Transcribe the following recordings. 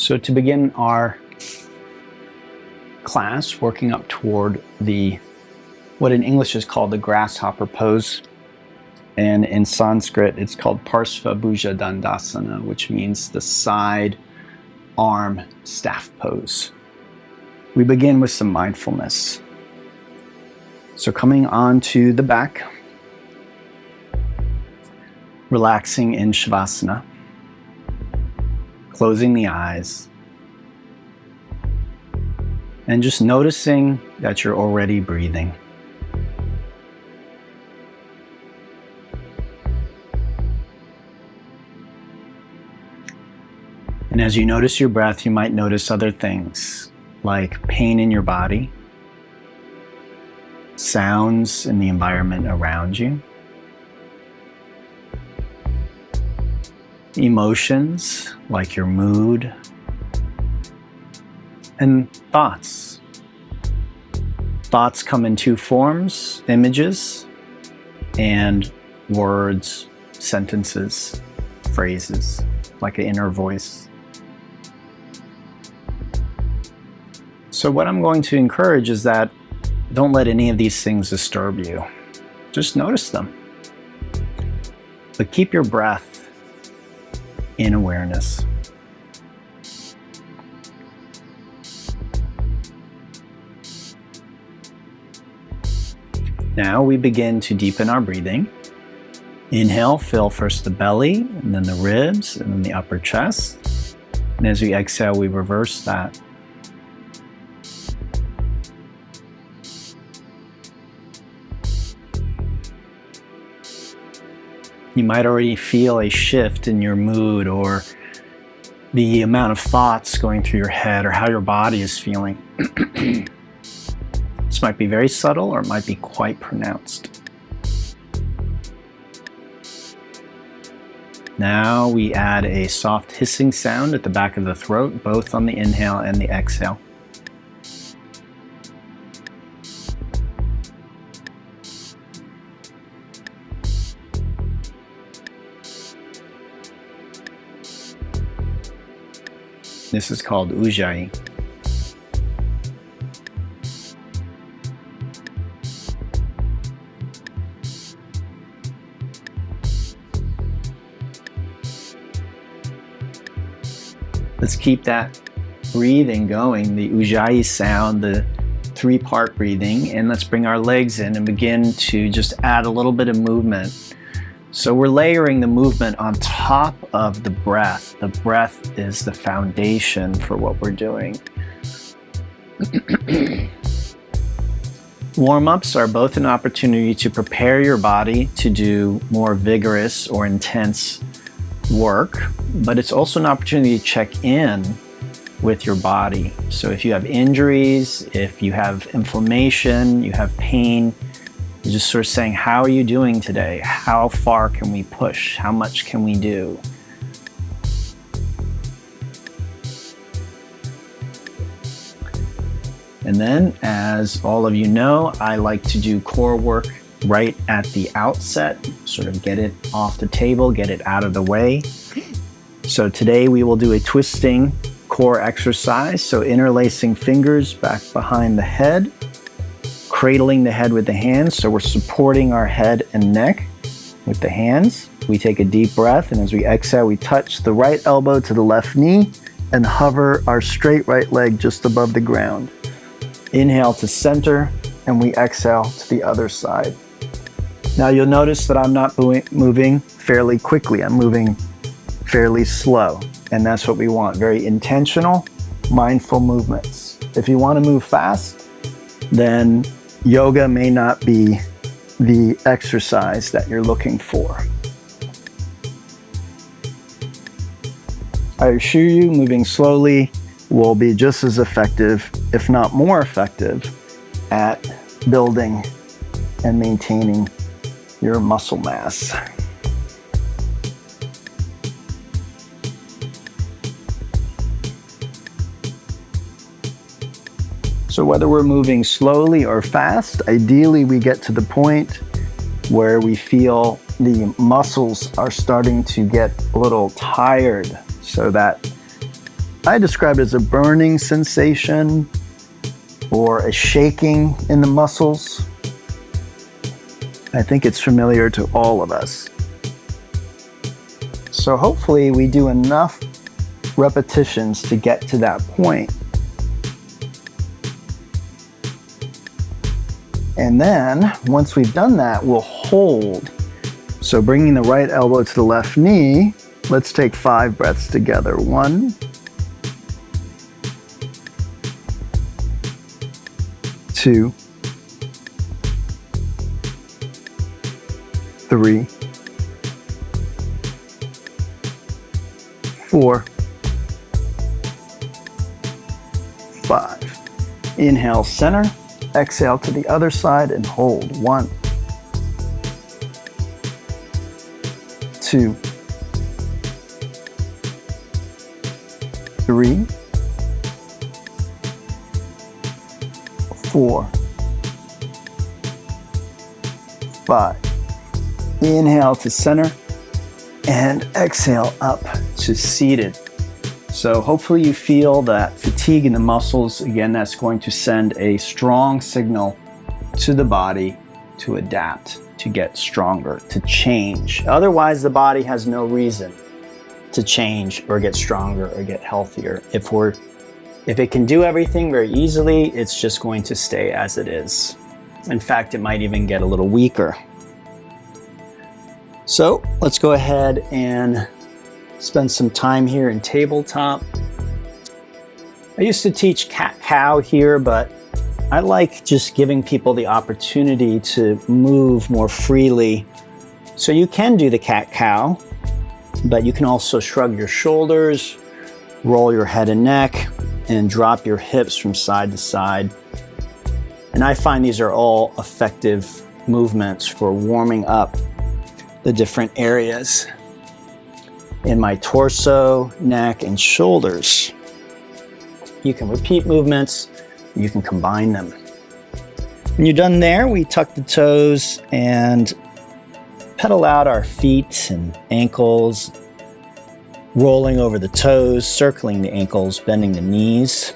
So to begin our class, working up toward what in English is called the grasshopper pose, and in Sanskrit it's called parsva, bhuja, dandasana, which means the side arm staff pose. We begin with some mindfulness. So coming onto the back, relaxing in shavasana, closing the eyes, and just noticing that you're already breathing. And as you notice your breath, you might notice other things like pain in your body, sounds in the environment around you, emotions like your mood, and thoughts. Thoughts come in two forms: images and words, sentences, phrases, like an inner voice. So what I'm going to encourage is that don't let any of these things disturb you. Just notice them. But keep your breath in awareness. Now we begin to deepen our breathing. Inhale, fill first the belly, and then the ribs, and then the upper chest. And as we exhale, we reverse that. You might already feel a shift in your mood or the amount of thoughts going through your head or how your body is feeling. This might be very subtle or it might be quite pronounced. Now we add a soft hissing sound at the back of the throat, both on the inhale and the exhale. This is called ujjayi. Let's keep that breathing going, the ujjayi sound, the three-part breathing, and let's bring our legs in and begin to just add a little bit of movement. So we're layering the movement on top of the breath. The breath is the foundation for what we're doing. Warm-ups are both an opportunity to prepare your body to do more vigorous or intense work, but it's also an opportunity to check in with your body. So if you have injuries, if you have inflammation, you have pain, you're just sort of saying, how are you doing today? How far can we push? How much can we do? And then, as all of you know, I like to do core work right at the outset, sort of get it off the table, get it out of the way. So today we will do a twisting core exercise. So interlacing fingers back behind the head, cradling the head with the hands. So we're supporting our head and neck with the hands. We take a deep breath, and as we exhale, we touch the right elbow to the left knee and hover our straight right leg just above the ground. Inhale to center, and we exhale to the other side. Now you'll notice that I'm not moving fairly quickly. I'm moving fairly slow, and that's what we want. Very intentional, mindful movements. If you want to move fast, then yoga may not be the exercise that you're looking for. I assure you, moving slowly will be just as effective, if not more effective, at building and maintaining your muscle mass. So whether we're moving slowly or fast, ideally we get to the point where we feel the muscles are starting to get a little tired, so that I describe it as a burning sensation or a shaking in the muscles. I think it's familiar to all of us. So hopefully we do enough repetitions to get to that point. And then once we've done that, we'll hold. So bringing the right elbow to the left knee, let's take 5 breaths together. 1, 2, 3, 4, 5. Inhale, center. Exhale to the other side and hold. 1, 2, 3, 4, 5. Inhale to center and exhale up to seated. So hopefully you feel that fatigue in the muscles. Again, that's going to send a strong signal to the body to adapt, to get stronger, to change. Otherwise, the body has no reason to change or get stronger or get healthier. If it can do everything very easily, it's just going to stay as it is. In fact, it might even get a little weaker. So let's go ahead and spend some time here in tabletop. I used to teach cat-cow here, but I like just giving people the opportunity to move more freely. So you can do the cat-cow, but you can also shrug your shoulders, roll your head and neck, and drop your hips from side to side. And I find these are all effective movements for warming up the different areas in my torso, neck, and shoulders. You can repeat movements, you can combine them. When you're done there, we tuck the toes and pedal out our feet and ankles, rolling over the toes, circling the ankles, bending the knees.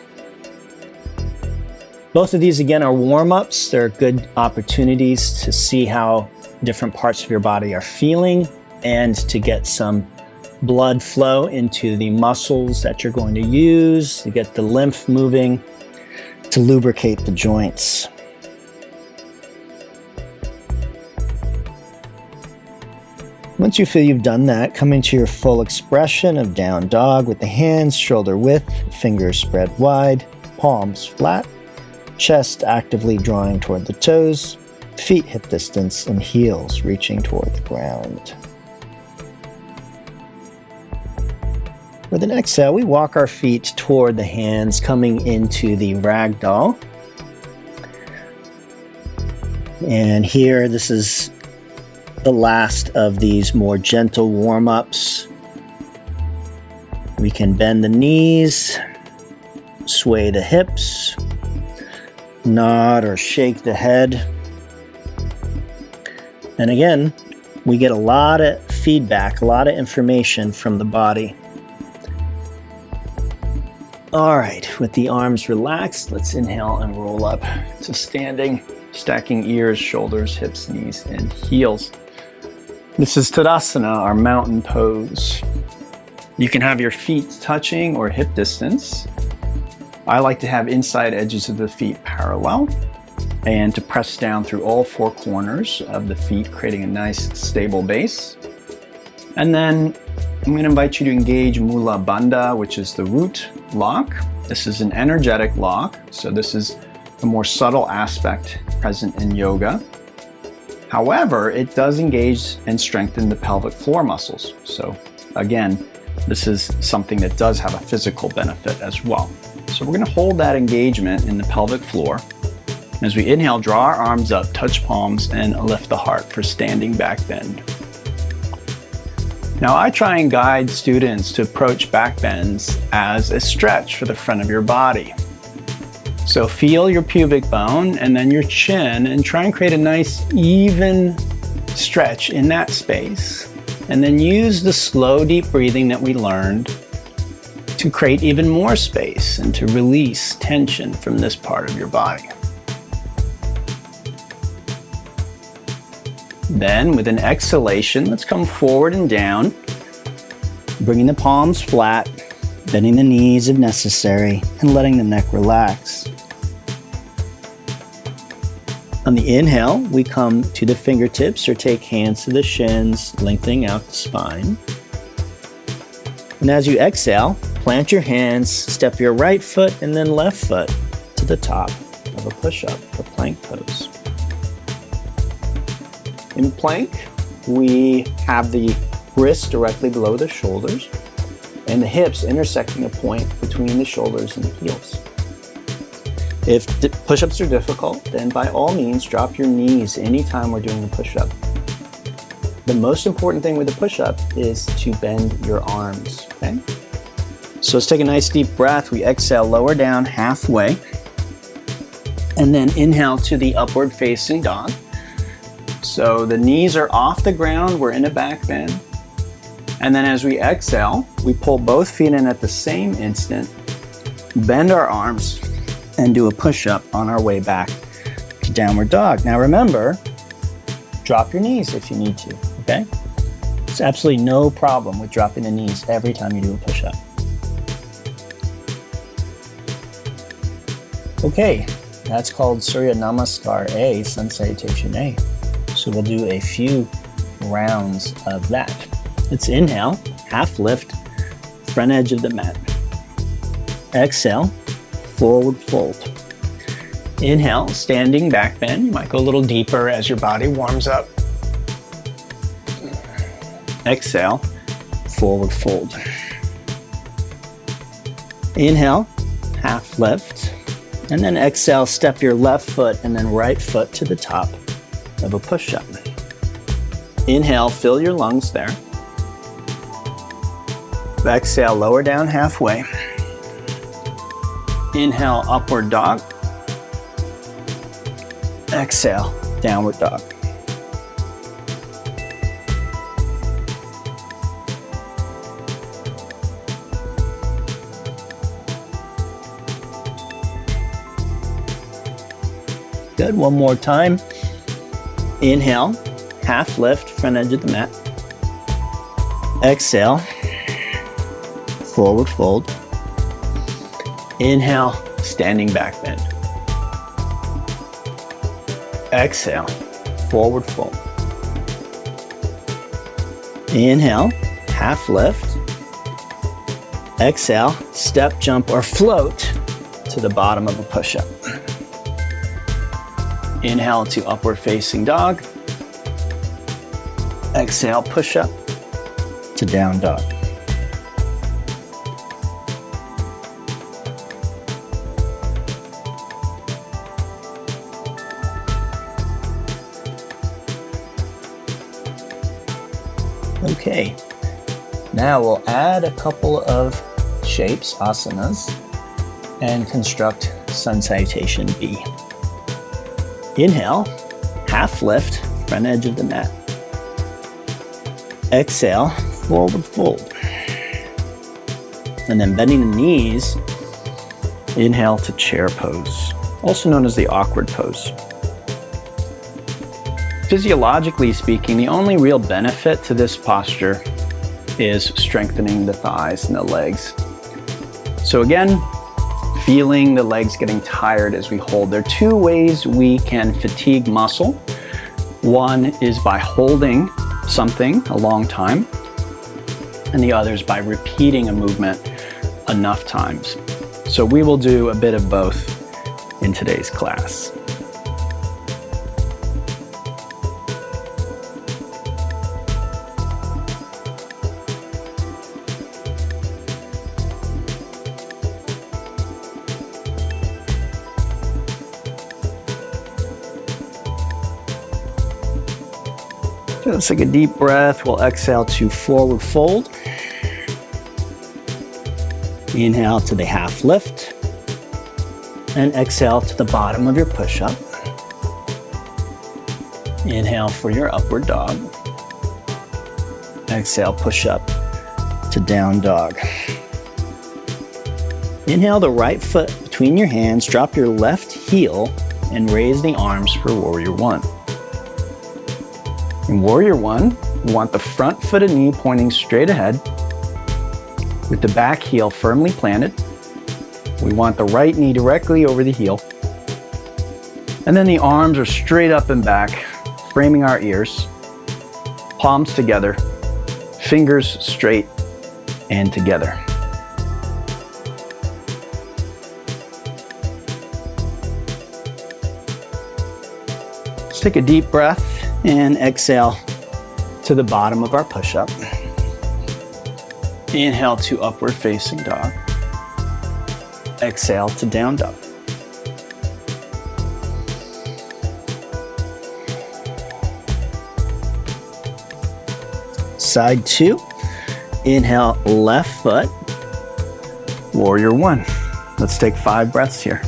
Both of these, again, are warm-ups. They're good opportunities to see how different parts of your body are feeling and to get some blood flow into the muscles that you're going to use, to get the lymph moving, to lubricate the joints. Once you feel you've done that, come into your full expression of down dog with the hands shoulder width, fingers spread wide, palms flat, chest actively drawing toward the toes, feet hip distance, and heels reaching toward the ground. With an exhale, we walk our feet toward the hands, coming into the ragdoll. And here, this is the last of these more gentle warm-ups. We can bend the knees, sway the hips, nod or shake the head. And again, we get a lot of feedback, a lot of information from the body. All right, with the arms relaxed, let's inhale and roll up to standing, stacking ears, shoulders, hips, knees, and heels. This is Tadasana, our mountain pose. You can have your feet touching or hip distance. I like to have inside edges of the feet parallel and to press down through all 4 corners of the feet, creating a nice stable base. And then I'm going to invite you to engage Mula Bandha, which is the root lock. This is an energetic lock, so this is a more subtle aspect present in yoga. However, it does engage and strengthen the pelvic floor muscles. So again, this is something that does have a physical benefit as well. So we're going to hold that engagement in the pelvic floor. As we inhale, draw our arms up, touch palms, and lift the heart for standing back bend. Now, I try and guide students to approach back bends as a stretch for the front of your body. So feel your pubic bone and then your chin and try and create a nice even stretch in that space. And then use the slow, deep breathing that we learned to create even more space and to release tension from this part of your body. Then, with an exhalation, let's come forward and down, bringing the palms flat, bending the knees if necessary, and letting the neck relax. On the inhale, we come to the fingertips or take hands to the shins, lengthening out the spine. And as you exhale, plant your hands, step your right foot and then left foot to the top of a push-up or plank pose. In plank, we have the wrists directly below the shoulders and the hips intersecting a point between the shoulders and the heels. If push-ups are difficult, then by all means drop your knees anytime we're doing a push-up. The most important thing with a push-up is to bend your arms, okay? So let's take a nice deep breath. We exhale, lower down halfway, and then inhale to the upward facing dog. So the knees are off the ground, we're in a back bend. And then as we exhale, we pull both feet in at the same instant, bend our arms, and do a push-up on our way back to downward dog. Now remember, drop your knees if you need to, okay? It's absolutely no problem with dropping the knees every time you do a push-up. Okay, that's called Surya Namaskar A, Sun Salutation A. So we'll do a few rounds of that. Let's inhale, half lift, front edge of the mat. Exhale, forward fold. Inhale, standing back bend. You might go a little deeper as your body warms up. Exhale, forward fold. Inhale, half lift. And then exhale, step your left foot and then right foot to the top of a push-up. Inhale, fill your lungs there. Exhale, lower down halfway. Inhale, upward dog. Exhale, downward dog. Good, one more time. Inhale, half lift, front edge of the mat. Exhale, forward fold. Inhale, standing back bend. Exhale, forward fold. Inhale, half lift. Exhale, step, jump, or float to the bottom of a push-up. Inhale to upward facing dog. Exhale, push up to down dog. Okay, now we'll add a couple of shapes, asanas, and construct Sun Salutation B. Inhale, half lift, front edge of the mat. Exhale, forward fold. And then bending the knees, inhale to chair pose, also known as the awkward pose. Physiologically speaking, the only real benefit to this posture is strengthening the thighs and the legs. So again, feeling the legs getting tired as we hold. There are two ways we can fatigue muscle. One is by holding something a long time, and the other is by repeating a movement enough times. So we will do a bit of both in today's class. Let's take a deep breath. We'll exhale to forward fold. Inhale to the half lift. And exhale to the bottom of your push-up. Inhale for your upward dog. Exhale, push up to down dog. Inhale the right foot between your hands, drop your left heel, and raise the arms for Warrior One. In Warrior One, we want the front foot and knee pointing straight ahead with the back heel firmly planted. We want the right knee directly over the heel. And then the arms are straight up and back, framing our ears. Palms together, fingers straight and together. Let's take a deep breath and exhale to the bottom of our push-up. Inhale to upward facing dog. Exhale to down dog. Side two. Inhale, left foot. Warrior One. Let's take 5 breaths here.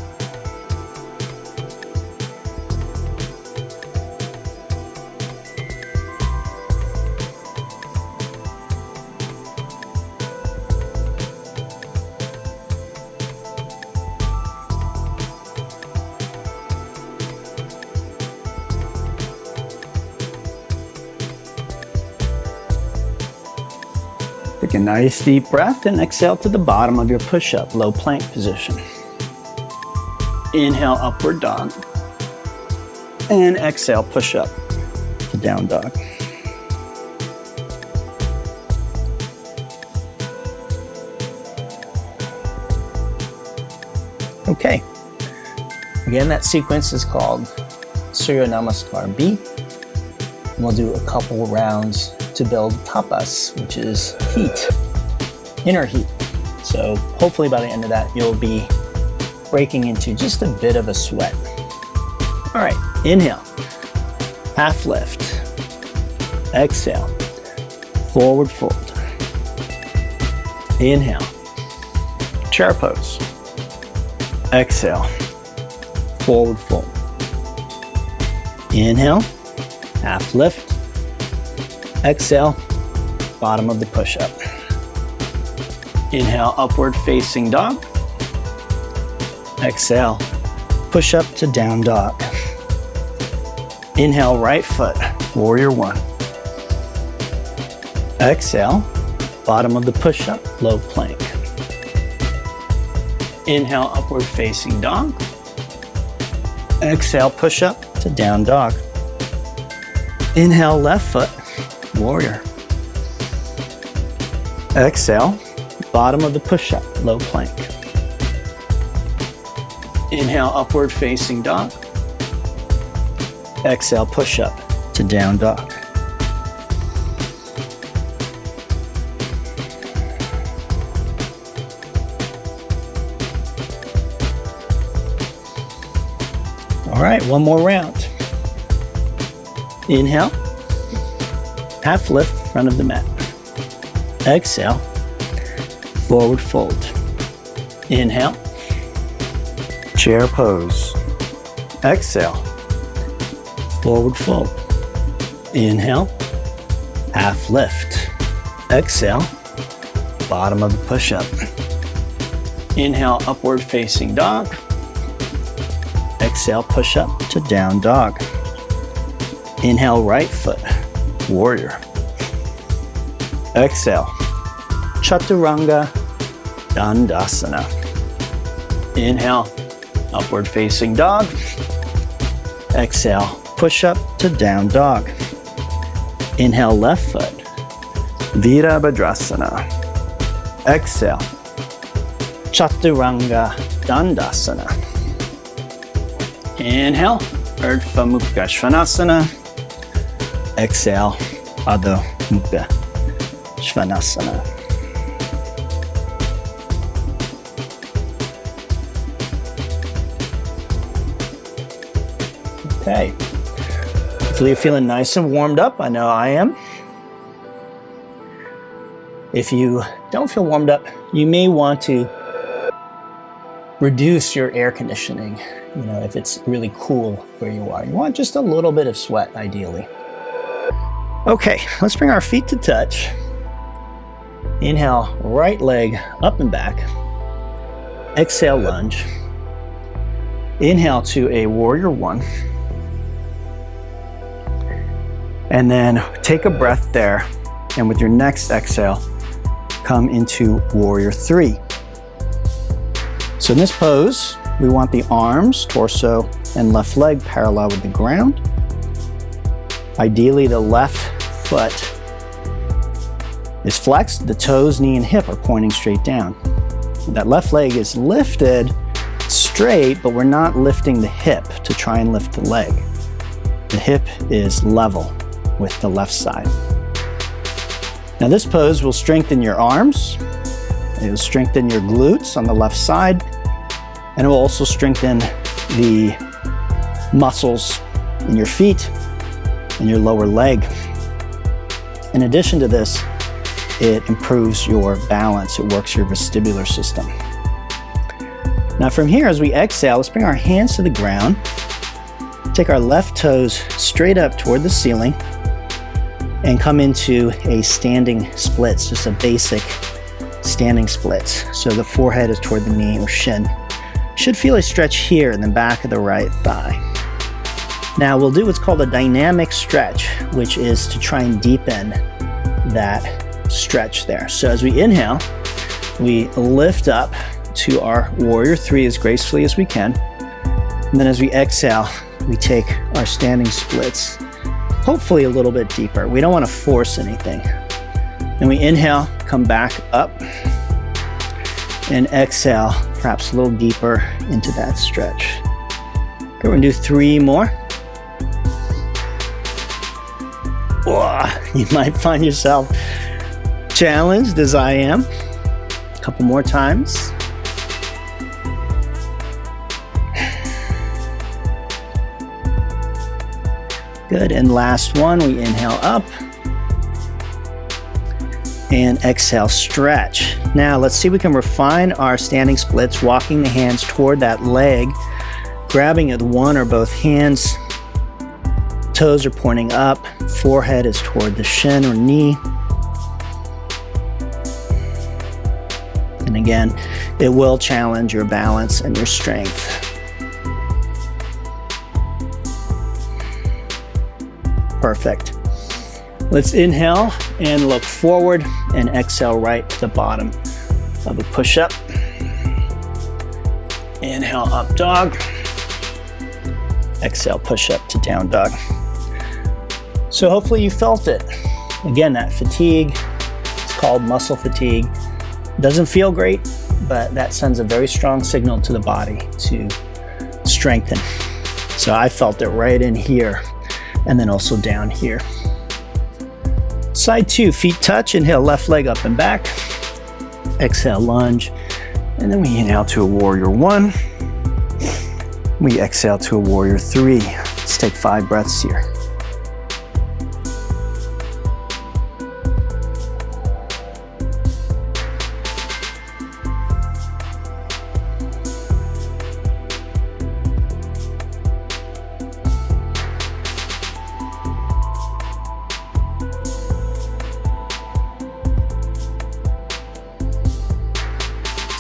Take a nice deep breath and exhale to the bottom of your push-up, low plank position. Inhale, upward dog. And exhale, push up to down dog. Okay. Again, that sequence is called Surya Namaskar B. And we'll do a couple rounds to build tapas, which is heat, inner heat. So hopefully by the end of that, you'll be breaking into just a bit of a sweat. All right, inhale, half lift. Exhale, forward fold. Inhale, chair pose. Exhale, forward fold. Inhale, half lift. Exhale, bottom of the push-up. Inhale, upward facing dog. Exhale, push up to down dog. Inhale, right foot, Warrior One. Exhale, bottom of the push-up, low plank. Inhale, upward facing dog. Exhale, push up to down dog. Inhale, left foot, Warrior. Exhale, bottom of the push-up, low plank. Inhale, upward facing dog. Exhale, push up to down dog. All right, one more round. Inhale, half lift, front of the mat. Exhale, forward fold. Inhale, chair pose. Exhale, forward fold. Inhale, half lift. Exhale, bottom of the push-up. Inhale, upward facing dog. Exhale, push up to down dog. Inhale, right foot, Warrior. Exhale, Chaturanga Dandasana. Inhale, upward facing dog. Exhale, push up to down dog. Inhale, left foot, Virabhadrasana. Exhale, Chaturanga Dandasana. Inhale, Urdhva Mukha Svanasana. Exhale, Adho Mukha Svanasana. Okay. Hopefully you're feeling nice and warmed up. I know I am. If you don't feel warmed up, you may want to reduce your air conditioning. You know, if it's really cool where you are. You want just a little bit of sweat, ideally. Okay, let's bring our feet to touch. Inhale, right leg up and back. Exhale, lunge. Inhale to a warrior one. And then take a breath there. And with your next exhale, come into warrior three. So in this pose, we want the arms, torso, and left leg parallel with the ground. Ideally, the left foot is flexed. The toes, knee, and hip are pointing straight down. That left leg is lifted straight, but we're not lifting the hip to try and lift the leg. The hip is level with the left side. Now this pose will strengthen your arms. It will strengthen your glutes on the left side, and it will also strengthen the muscles in your feet and your lower leg. In addition to this, it improves your balance. It works your vestibular system. Now from here, as we exhale, let's bring our hands to the ground. Take our left toes straight up toward the ceiling and come into a standing splits, just a basic standing splits. So the forehead is toward the knee or shin. Should feel a stretch here in the back of the right thigh. Now we'll do what's called a dynamic stretch, which is to try and deepen that stretch there. So as we inhale, we lift up to our warrior three as gracefully as we can. And then as we exhale, we take our standing splits, hopefully a little bit deeper. We don't want to force anything. Then we inhale, come back up, and exhale, perhaps a little deeper into that stretch. Okay, we're gonna do three more. Whoa, you might find yourself challenged as I am. A couple more times. Good, and last one, we inhale up and exhale, stretch. Now let's see if we can refine our standing splits, walking the hands toward that leg, grabbing it with one or both hands. Toes are pointing up, forehead is toward the shin or knee. And again, it will challenge your balance and your strength. Perfect. Let's inhale and look forward and exhale right to the bottom of a push-up. Inhale, up dog. Exhale, push-up to down dog. So hopefully you felt it. Again, that fatigue, it's called muscle fatigue. Doesn't feel great, but that sends a very strong signal to the body to strengthen. So I felt it right in here and then also down here. Side two, feet touch. Inhale, left leg up and back. Exhale, lunge. And then we inhale to a warrior one. We exhale to a warrior three. Let's take 5 breaths here.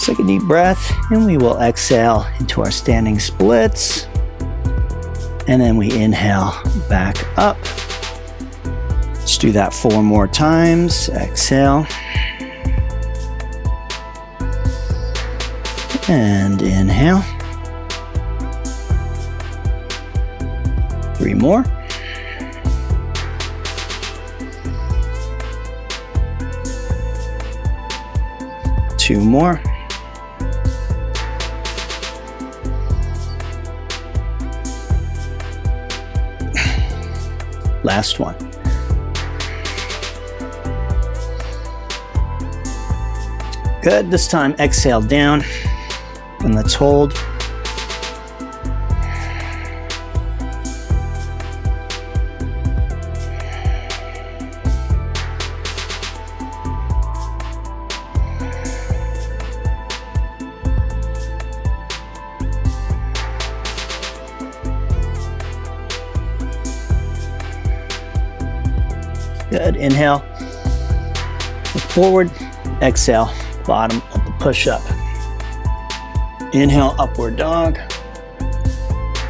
Take a deep breath, and we will exhale into our standing splits. And then we inhale back up. Let's do that 4 more times. Exhale. And inhale. 3 more. Two more. Last one. Good. This time exhale down and let's hold. Good. Inhale, look forward, exhale, bottom of the push-up. Inhale, upward dog.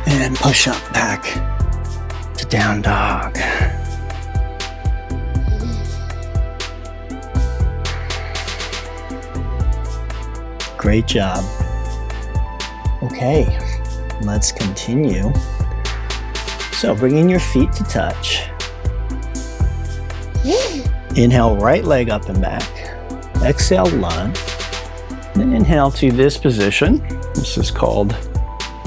And push up back to down dog. Great job. Okay, let's continue. So bringing your feet to touch. Inhale, right leg up and back. Exhale, lunge. Then inhale to this position. This is called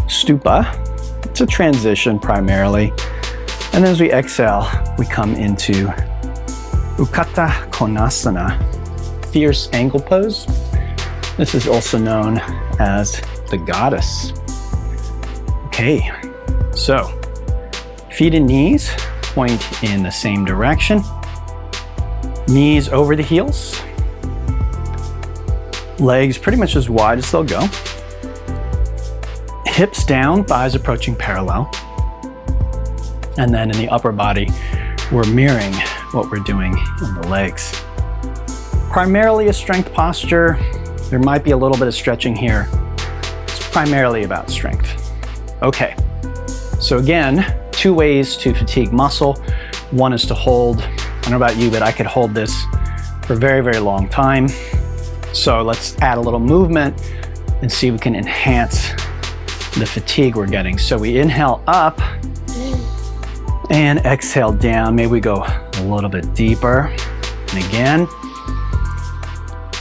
stupa. It's a transition primarily. And as we exhale, we come into Utthita Konasana, fierce angle pose. This is also known as the goddess. Okay, so feet and knees point in the same direction. Knees over the heels. Legs pretty much as wide as they'll go. Hips down, thighs approaching parallel. And then in the upper body, we're mirroring what we're doing in the legs. Primarily a strength posture. There might be a little bit of stretching here. It's primarily about strength. Okay, so again, 2 ways to fatigue muscle. One is to hold. I don't know about you, but I could hold this for a very, very long time. So let's add a little movement and see if we can enhance the fatigue we're getting. So we inhale up and exhale down. Maybe we go a little bit deeper. And again,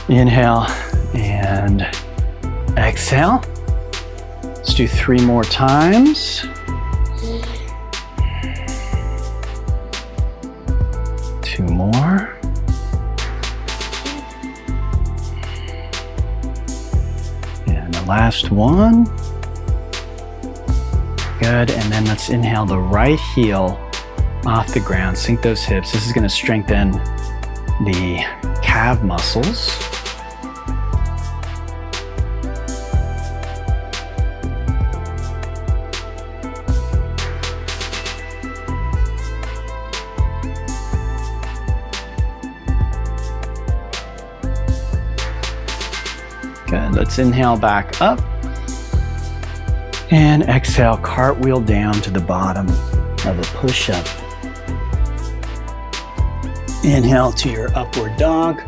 inhale and exhale. Let's do 3 more times. 2 more. And the last one. Good, and then let's inhale the right heel off the ground, sink those hips. This is going to strengthen the calf muscles. Good, let's inhale back up. And exhale, cartwheel down to the bottom of a push-up. Inhale to your upward dog.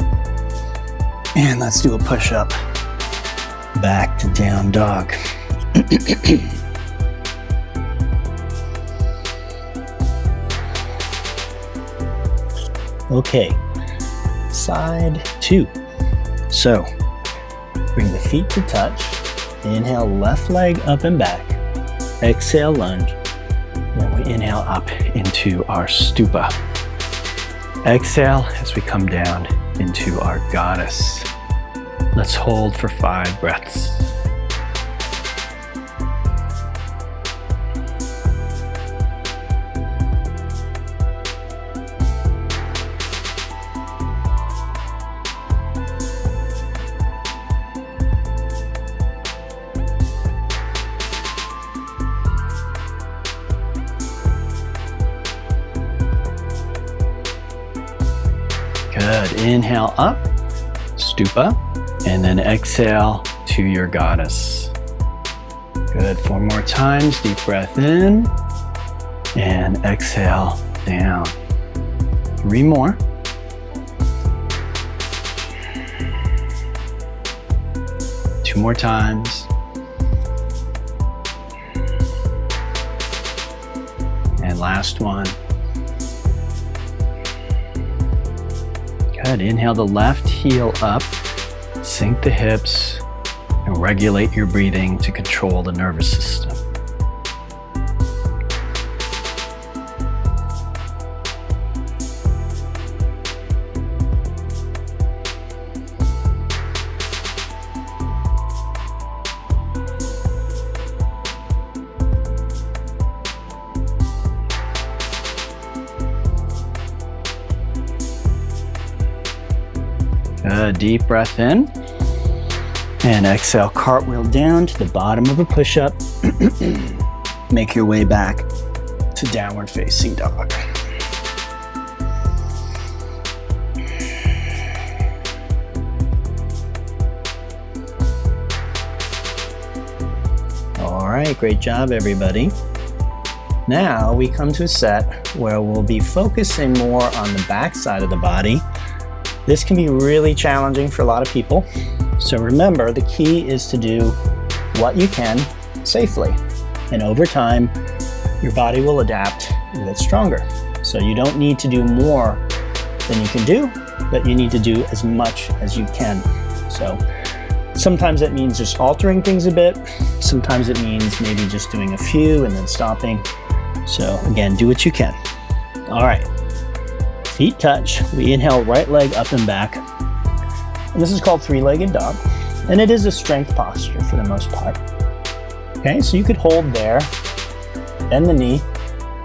And let's do a push-up back to down dog. Okay, side 2. So, bring the feet to touch. Inhale, left leg up and back. Exhale, lunge. Then we inhale up into our stupa. Exhale as we come down into our goddess. Let's hold for 5 breaths. Good, inhale up, stupa, and then exhale to your goddess. Good, 4 more times, deep breath in, and exhale down. 3 more. Two more times. And last one. Good. Inhale the left heel up, sink the hips, and regulate your breathing to control the nervous system. Good, deep breath in, and exhale, cartwheel down to the bottom of a push-up. Make your way back to downward facing dog. right, great job, everybody. Now we come to a set where we'll be focusing more on the back side of the body. This can be really challenging for a lot of people. So remember, the key is to do what you can safely. And over time, your body will adapt and get stronger. So you don't need to do more than you can do, but you need to do as much as you can. So sometimes that means just altering things a bit. Sometimes it means maybe just doing a few and then stopping. So again, do what you can. All right, feet touch. We inhale, right leg up and back. And this is called three-legged dog. And it is a strength posture for the most part. Okay, so you could hold there, bend the knee,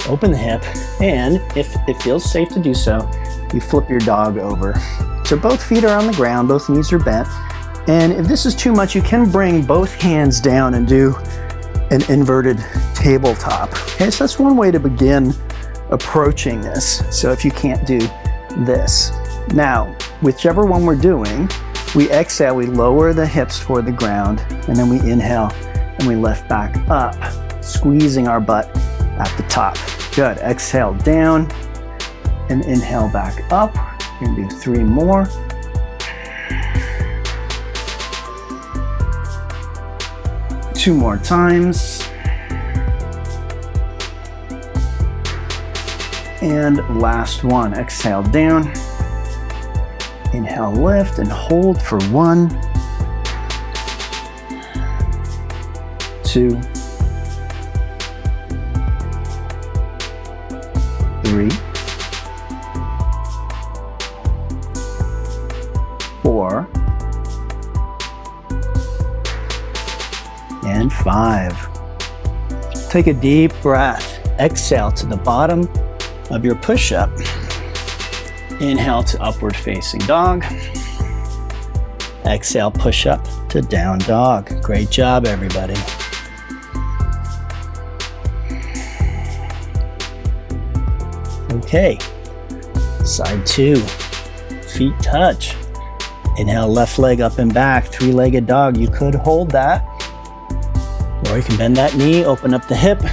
open the hip, and if it feels safe to do so, you flip your dog over. So both feet are on the ground, both knees are bent. And if this is too much, you can bring both hands down and do an inverted tabletop. Okay, so that's one way to begin approaching this. So if you can't do this. Now, whichever one we're doing, we exhale, we lower the hips toward the ground, and then we inhale and we lift back up, squeezing our butt at the top. Good, exhale down and inhale back up. We're gonna do 3 more. Two more times. And last one, exhale down. Inhale, lift and hold for 1, 2, 3, 4, and 5. Take a deep breath. Exhale to the bottom of your push-up. Inhale to upward facing dog. Exhale, push up to down dog. Great job, everybody. Okay, side 2, feet touch. Inhale, left leg up and back, three-legged dog. You could hold that, or you can bend that knee, open up the hip,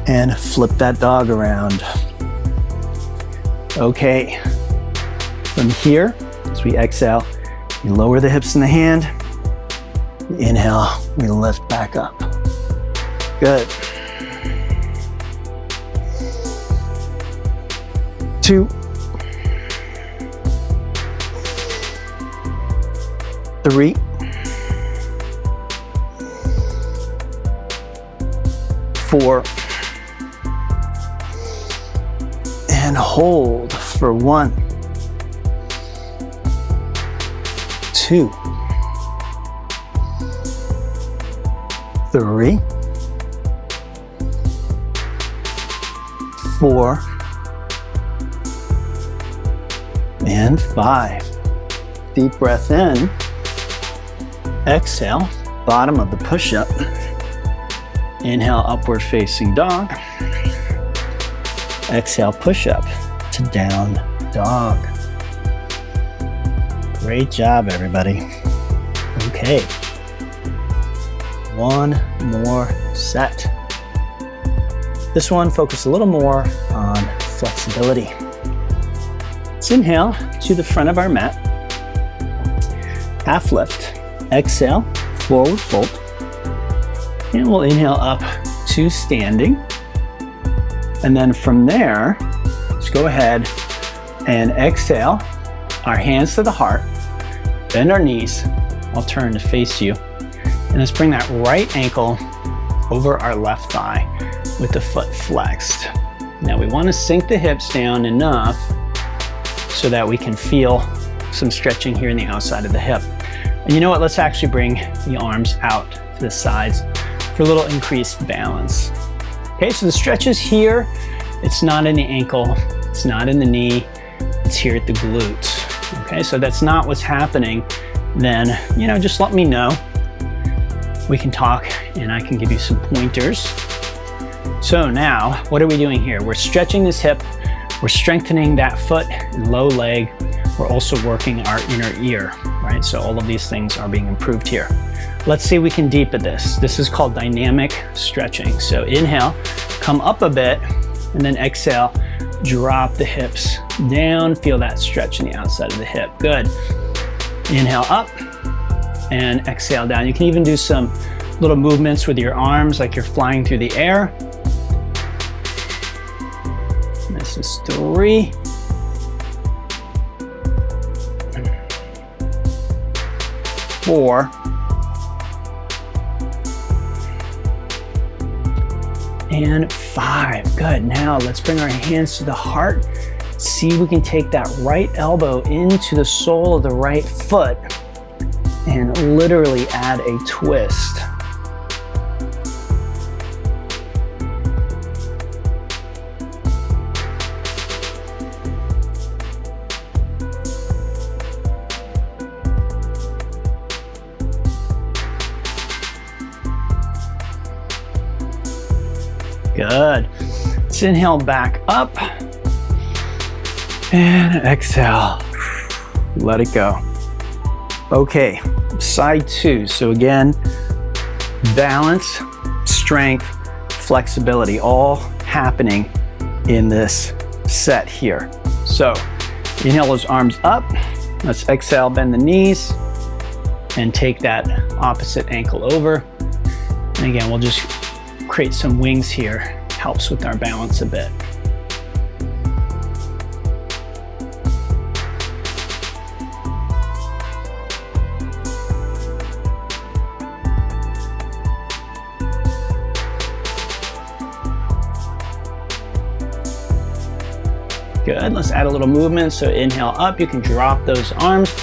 and flip that dog around. Okay, from here, as we exhale, we lower the hips in the hand. Inhale, we lift back up. Good. 2, 3, 4, and hold for 1, 2, 3, 4, and 5. Deep breath in. Exhale, bottom of the push-up. Inhale, upward facing dog. Exhale, push up to down dog. Great job, everybody. Okay, one more set. This one focus a little more on flexibility. Let's inhale to the front of our mat. Half lift. Exhale, forward fold. And we'll inhale up to standing. And then from there, let's go ahead and exhale, our hands to the heart, bend our knees. I'll turn to face you. And let's bring that right ankle over our left thigh with the foot flexed. Now we want to sink the hips down enough so that we can feel some stretching here in the outside of the hip. And you know what, let's actually bring the arms out to the sides for a little increased balance. Okay, so the stretch is here. It's not in the ankle, it's not in the knee, it's here at the glutes. Okay, so that's not what's happening. Then, you know, just let me know. We can talk and I can give you some pointers. So now, what are we doing here? We're stretching this hip, we're strengthening that foot and low leg. We're also working our inner ear, right? right? So all of these things are being improved here. Let's see if we can deepen this. This is called dynamic stretching. So inhale, come up a bit, and then exhale, drop the hips down. Feel that stretch in the outside of the hip. Good. Inhale up and exhale down. You can even do some little movements with your arms like you're flying through the air. This is 3. Four. And 5. Good. Now let's bring our hands to the heart. See if we can take that right elbow into the sole of the right foot and literally add a twist. Good. Let's inhale back up and exhale. Let it go. Okay, side 2. So again, balance, strength, flexibility, all happening in this set here. So inhale those arms up. Let's exhale, bend the knees, and take that opposite ankle over. And again, we'll just create some wings here. Helps with our balance a bit. Good. Let's add a little movement. So inhale up, you can drop those arms,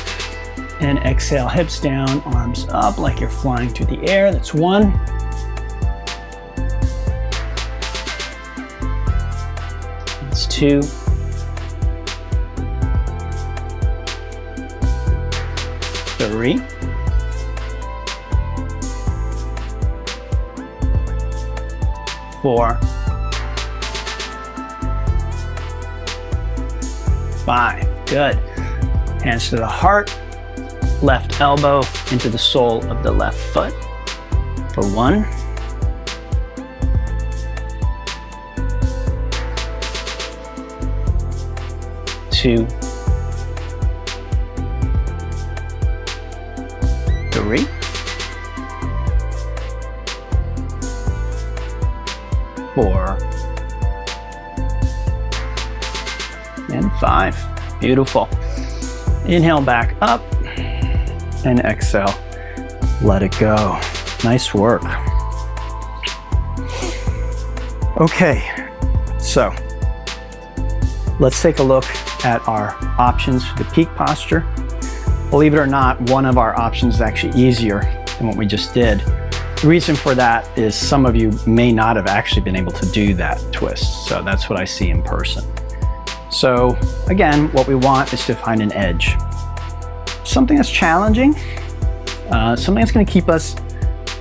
and exhale, hips down, arms up like you're flying through the air. That's 1. That's 2. 3. 4. 5. Good. Hands to the heart. Left elbow into the sole of the left foot for 1. 2. 3. 4. And 5. Beautiful. Inhale back up and exhale. Let it go. Nice work. Okay, so let's take a look at our options for the peak posture. Believe it or not, one of our options is actually easier than what we just did. The reason for that is some of you may not have actually been able to do that twist. So that's what I see in person. So again, what we want is to find an edge. Something that's challenging, something that's going to keep us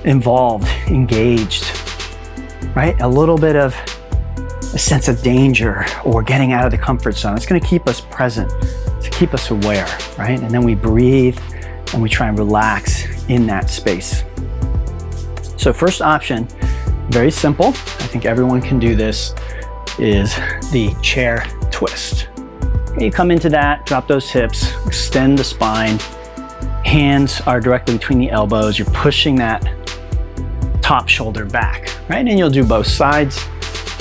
involved, engaged, right? A little bit of a sense of danger or getting out of the comfort zone. It's going to keep us present, to keep us aware, right? And then we breathe and we try and relax in that space. So first option, very simple. I think everyone can do this, is the chair twist. Okay, you come into that, drop those hips, extend the spine. Hands are directly between the elbows. You're pushing that top shoulder back, right? And you'll do both sides.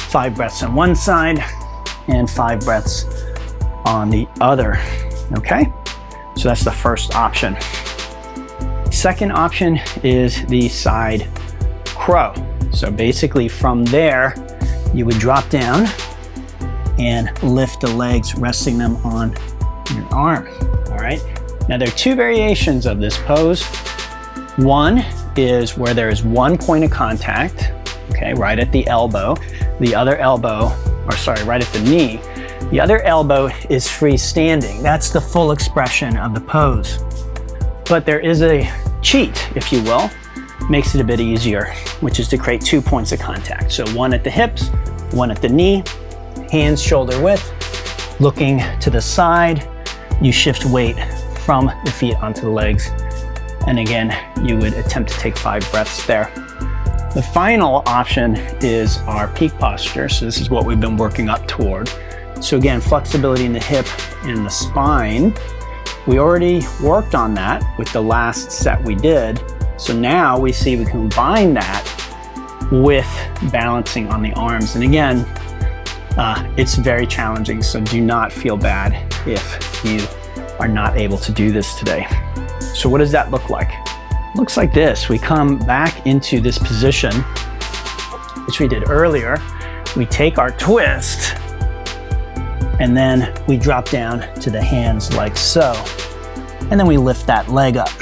5 breaths on one side and 5 breaths on the other, okay? So that's the first option. Second option is the side crow. So basically from there, you would drop down and lift the legs, resting them on your arm, all right? Now there are 2 variations of this pose. One is where there is 1 point of contact, okay, right at the elbow. The other elbow, or sorry, right at the knee. The other elbow is freestanding. That's the full expression of the pose. But there is a cheat, if you will, makes it a bit easier, which is to create 2 points of contact. So 1 at the hips, 1 at the knee, hands shoulder width, looking to the side. You shift weight from the feet onto the legs. And again, you would attempt to take 5 breaths there. The final option is our peak posture. So this is what we've been working up toward. So again, flexibility in the hip and the spine. We already worked on that with the last set we did. So now we see we combine that with balancing on the arms. And again, it's very challenging, so do not feel bad if you are not able to do this today. So what does that look like? Looks like this. We come back into this position, which we did earlier. We take our twist, and then we drop down to the hands like so. And then we lift that leg up.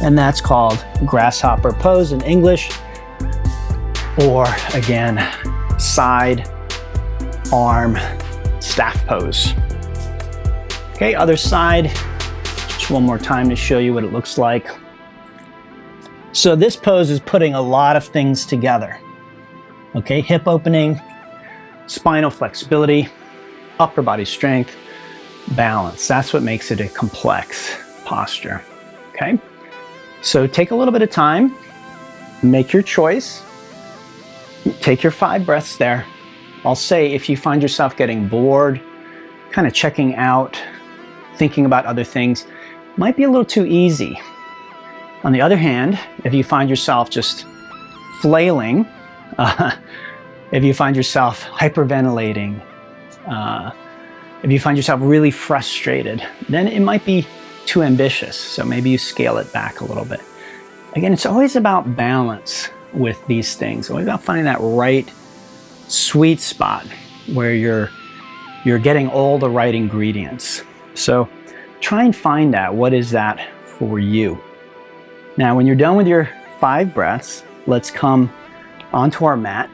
And that's called grasshopper pose in English, or again, side arm staff pose. Okay, other side, just one more time to show you what it looks like. So this pose is putting a lot of things together. Okay, hip opening, spinal flexibility, upper body strength, balance. That's what makes it a complex posture. Okay, so take a little bit of time, make your choice, take your 5 breaths there. I'll say if you find yourself getting bored, kind of checking out, thinking about other things, might be a little too easy. On the other hand, if you find yourself just flailing, if you find yourself hyperventilating, if you find yourself really frustrated, then it might be too ambitious. So maybe you scale it back a little bit. Again, it's always about balance with these things. Always about finding that right sweet spot where you're getting all the right ingredients. So try and find that. What is that for you? Now, when you're done with your 5 breaths, let's come onto our mat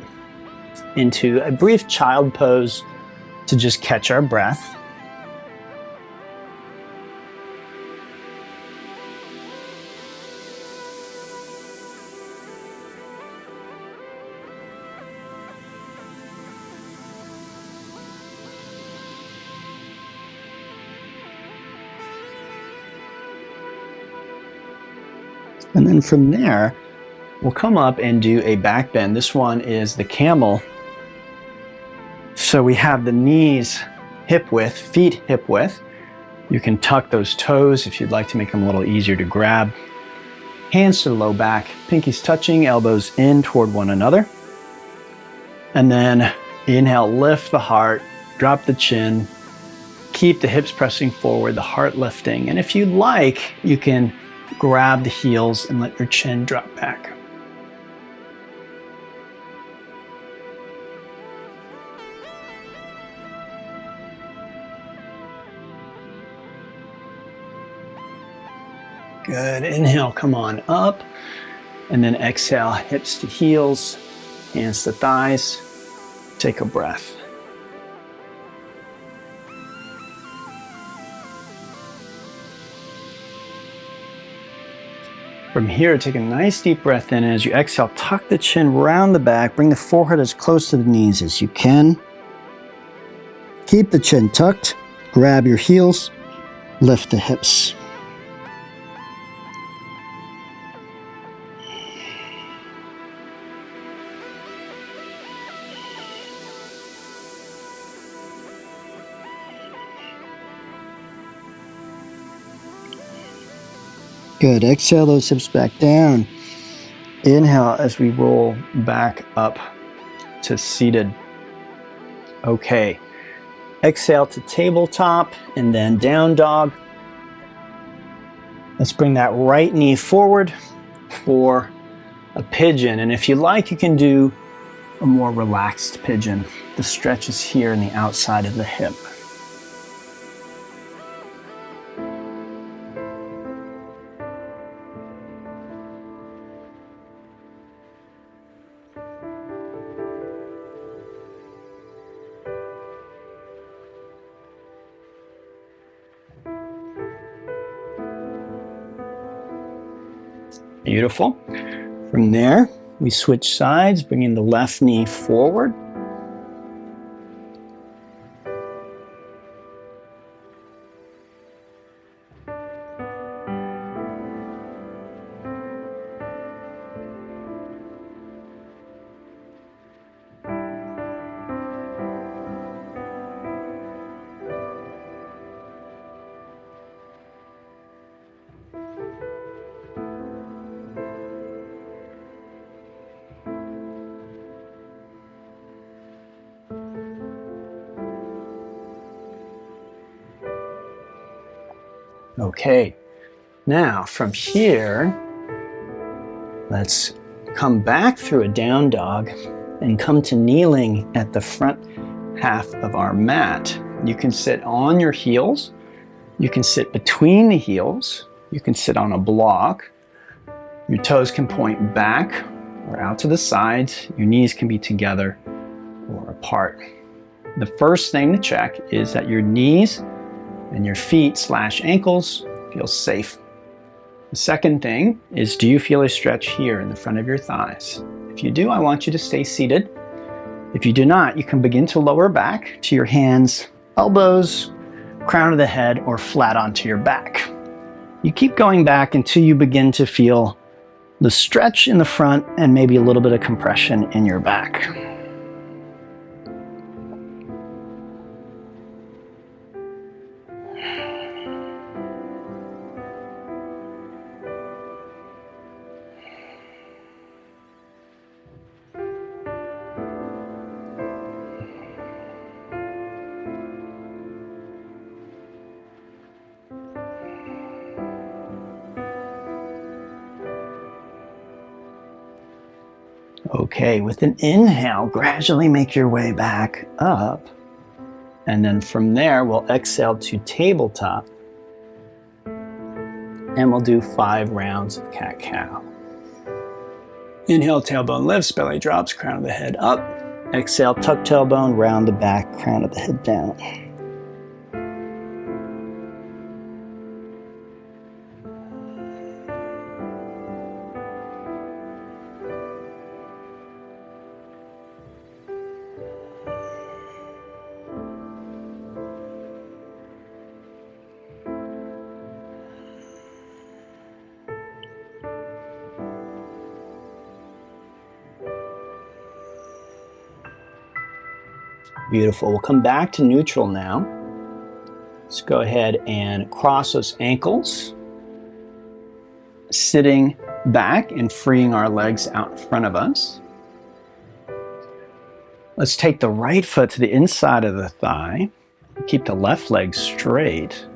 into a brief child pose to just catch our breath. And then from there, we'll come up and do a back bend. This one is the camel. So we have the knees hip width, feet hip width. You can tuck those toes if you'd like to make them a little easier to grab. Hands to the low back, pinkies touching, elbows in toward one another. And then inhale, lift the heart, drop the chin, keep the hips pressing forward, the heart lifting. And if you'd like, you can grab the heels and let your chin drop back. Good. Inhale, come on up. And then exhale, hips to heels, hands to thighs. Take a breath. From here, take a nice deep breath in, and as you exhale, tuck the chin round the back, bring the forehead as close to the knees as you can. Keep the chin tucked, grab your heels, lift the hips. Good. Exhale those hips back down. Inhale as we roll back up to seated. Okay. Exhale to tabletop and then down dog. Let's bring that right knee forward for a pigeon. And if you like, you can do a more relaxed pigeon. The stretch is here in the outside of the hip. Beautiful. From there, we switch sides, bringing the left knee forward. Okay, now from here, let's come back through a down dog and come to kneeling at the front half of our mat. You can sit on your heels, you can sit between the heels, you can sit on a block. Your toes can point back or out to the sides, your knees can be together or apart. The first thing to check is that your knees and your feet/ankles feel safe. The second thing is, do you feel a stretch here in the front of your thighs? If you do, I want you to stay seated. If you do not, you can begin to lower back to your hands, elbows, crown of the head, or flat onto your back. You keep going back until you begin to feel the stretch in the front and maybe a little bit of compression in your back. Okay, with an inhale, gradually make your way back up. And then from there, we'll exhale to tabletop. And we'll do 5 rounds of cat-cow. Inhale, tailbone lifts, belly drops, crown of the head up. Exhale, tuck tailbone, round the back, crown of the head down. Beautiful. We'll come back to neutral now. Let's go ahead and cross those ankles, sitting back and freeing our legs out in front of us. Let's take the right foot to the inside of the thigh. Keep the left leg straight.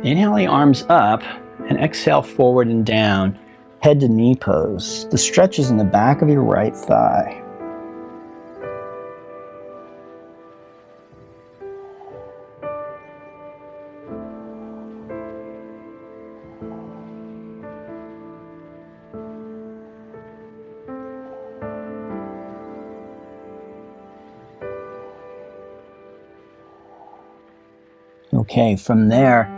Inhale the arms up and exhale forward and down, head to knee pose. The stretch is in the back of your right thigh. Okay, from there,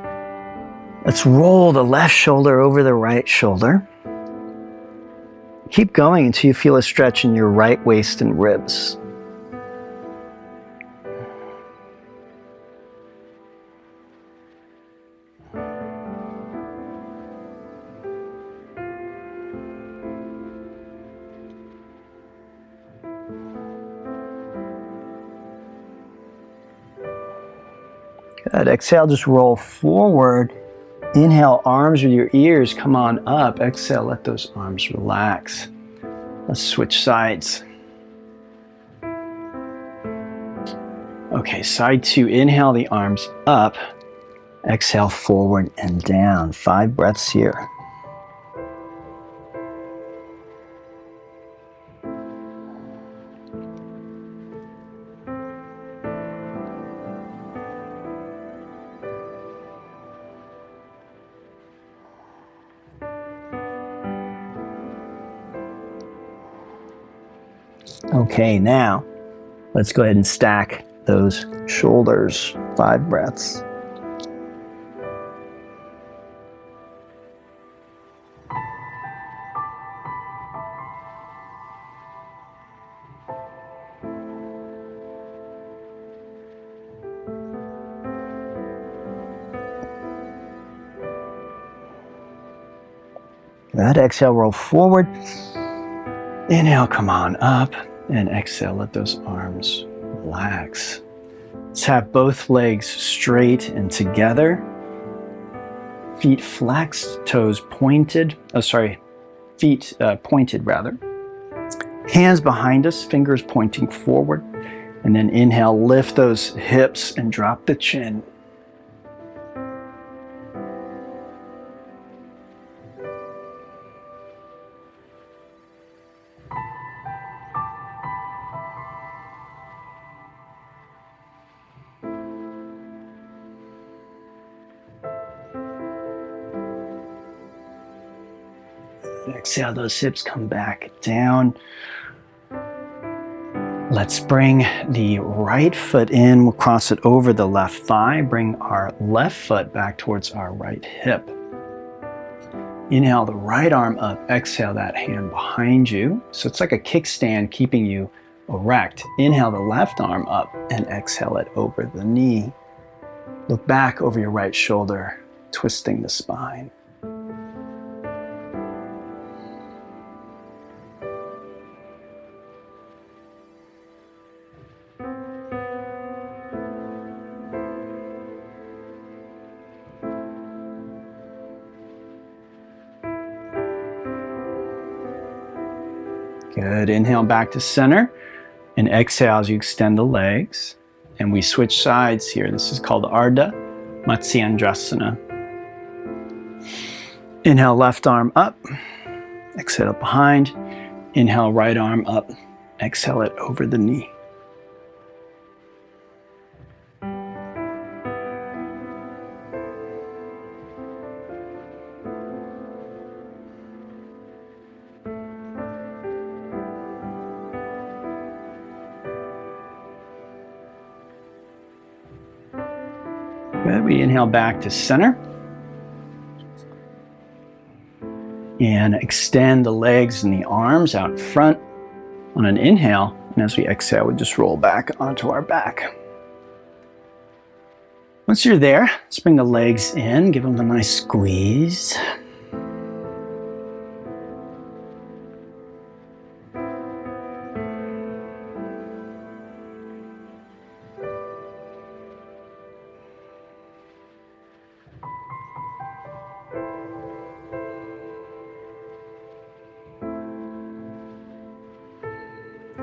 let's roll the left shoulder over the right shoulder. Keep going until you feel a stretch in your right waist and ribs. Good. Exhale, just roll forward. Inhale, arms with your ears, come on up. Exhale, let those arms relax. Let's switch sides. Okay, side 2, inhale the arms up. Exhale, forward and down. 5 breaths here. Okay, now let's go ahead and stack those shoulders. 5 breaths. Good. Exhale, roll forward. Inhale, come on up. And exhale, let those arms relax. Let's have both legs straight and together. Feet flexed, toes pointed. Feet pointed rather. Hands behind us, fingers pointing forward. And then inhale, lift those hips and drop the chin. Exhale, those hips come back down. Let's bring the right foot in. We'll cross it over the left thigh. Bring our left foot back towards our right hip. Inhale the right arm up. Exhale that hand behind you. So it's like a kickstand keeping you erect. Inhale the left arm up and exhale it over the knee. Look back over your right shoulder, twisting the spine. Good. Inhale back to center and exhale as you extend the legs. And we switch sides here. This is called Ardha Matsyendrasana. Inhale left arm up. Exhale up behind. Inhale right arm up. Exhale it over the knee. Good. We inhale back to center. And extend the legs and the arms out front on an inhale. And as we exhale, we just roll back onto our back. Once you're there, let's bring the legs in, give them a nice squeeze.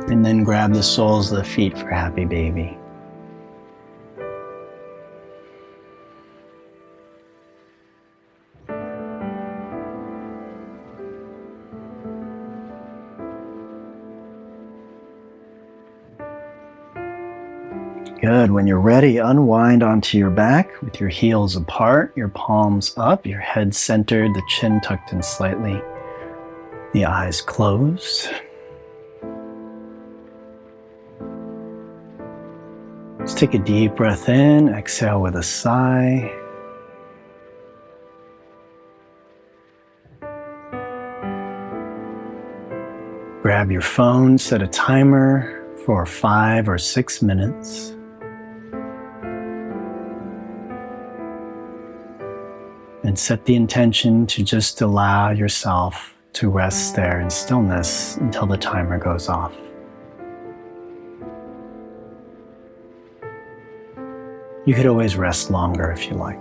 And then grab the soles of the feet for happy baby. Good. When you're ready, unwind onto your back with your heels apart, your palms up, your head centered, the chin tucked in slightly, the eyes closed. Let's take a deep breath in, exhale with a sigh. Grab your phone, set a timer for 5 or 6 minutes. And set the intention to just allow yourself to rest there in stillness until the timer goes off. You could always rest longer if you like.